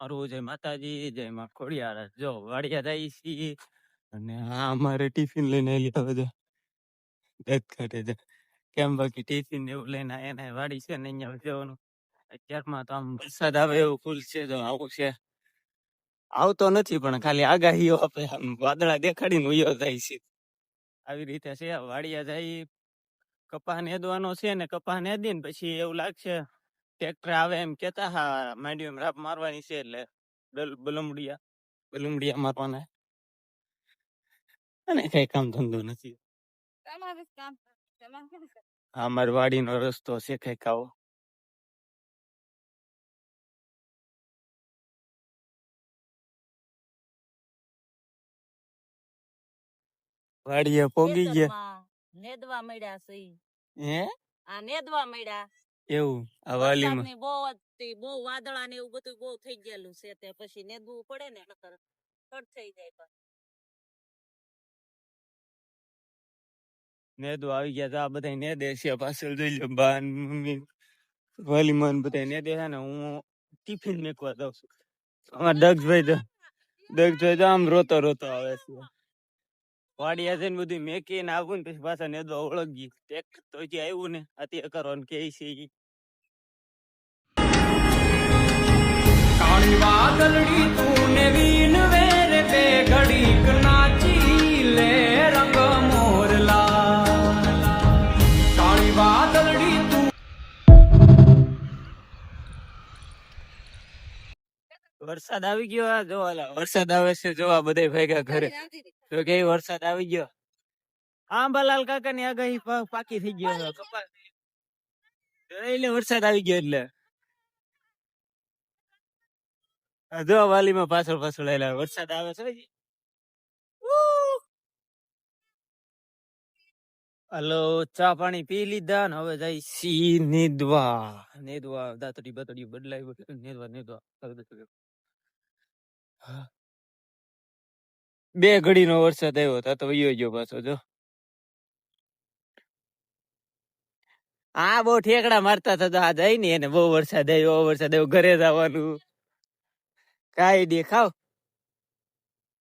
મારું જય માતાજી, જય માં ખોડિયાર. જો વાડિયા જાય છી અને આ અમારે ટિફિન લઈને આવેલી હવે જો દત કાઢે છે. કેમ બાકી ટિફિન એવું લઈને એને વાડી છે ને અહીંયા જવાનું. અત્યારમાં તો આમ વરસાદ આવે એવું ફૂલ છે, જો આવું છે. આવતો નથી પણ ખાલી આગાહીઓ આપે, આમ વાદળા દેખાડીને ઉયો જાય છે. આવી રીતે છે વાડિયા જાય. કપા નેદવાનો છે ને કપા નેદી ને પછી એવું લાગશે ટ્રેક્ટર આવે એમ કેતા હા માંડ્યું રાપ મારવાની છે એટલે બલુમડિયા મારવાના અને કઈ કામ ધંધો નથી. અમારી વાડીનો રસ્તો છે કઈ કાવો વાડીએ પોગી ગયા નેદવા મળ્યા છે. હે આ નેદવા મળ્યા એવું આ વાલીમાં બહુ વાદળા ને એવું બધું બહુ થઈ ગયેલું છે તે પછી નેદવું પડે ને નકર કટ થઈ જાય. નેદવા આવી ગયા તા બધા નેદે છે પાછળ જોઈ લો બા મમ્મી વાલીમાં બધા નેદે છે ને હું ટિફિન મેકવા દઉં છું. અમારા દક્ષભાઈ તો આમ રોતો રોતો આવે છે. વાડિયા જઈને બધું મેકીને આવું ને પછી પાછા નેદવા ઓળખી ટેક તો જે આવ્યું ને અત્યારે કરવાનું કે છે. કાળી વાદળડી તું ને વીન વેર બે ઘડીક નાચી લે રંગ મોરલા. કાળી વાદળડી તું વરસાદ આવી ગયો. જોવા વરસાદ આવે છે, જોવા બધા ભેગા ઘરે તો કે વરસાદ આવી ગયો. આંબાલાલ કાકા ની આગાહી પાકી થઈ ગયો એટલે વરસાદ આવી ગયો. એટલે જો વાલીમાં પાછળ પાછળ વરસાદ આવે છે. હલો, ચા પાણી પી લીધા ને હવે જાય સી નેદવા દાતડી બતડી બદલાય નેદવા. બે ઘડી નો વરસાદ આવ્યો હતો તો વયો ગયો પાછો. જો બહુ ઠેકડા મારતા હતા આ જાય ને એને બહુ વરસાદ આવ્યો ઘરે જવાનું કઈ દેખાવ.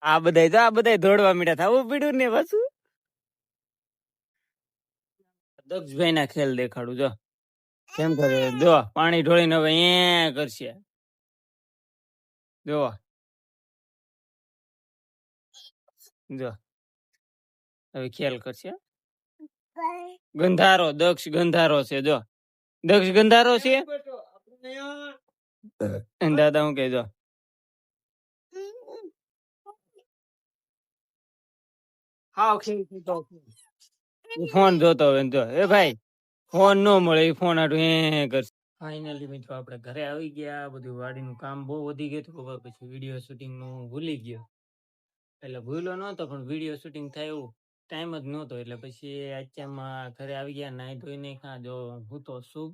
આ બધા દોડવા મીડા થવું પીડ્યું ને પાછું. દક્ષભાઈ ના ખેલ દેખાડું જો કેમ કરે. જો પાણી ઢોળીને હવે એ કરશે. જો હવે ખેલ કરશે. ગંધારો દક્ષ ગંધારો છે. જો દક્ષ ગંધારો છે. દાદા હું કહેજો ફોન જોતો હવે જો એ ભાઈ ફોન નો મળે એ ફોન આટું એ કરશે. ફાઇનલી મિત્રો આપણે ઘરે આવી ગયા. બધું વાડીનું કામ બહુ વધી ગયું હતું પછી વિડીયો શૂટિંગ નું ભૂલી ગયો. એટલે ભૂલો નહોતો પણ વિડીયો શૂટિંગ થાય એવું ટાઈમ જ નહોતો. એટલે પછી અત્યારમાં ઘરે આવી ગયા નાઈ ધોઈને જો હું તો શું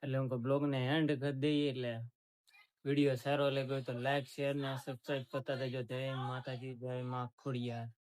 એટલે હું બ્લોગ ને એન્ડ કરી દઈએ. એટલે વિડીયો સારો લાગ્યો તો લાઈક શેર ને સબસ્ક્રાઈબ કરતા રહેજો. જય માતાજી, જય માં ખોડિયાર.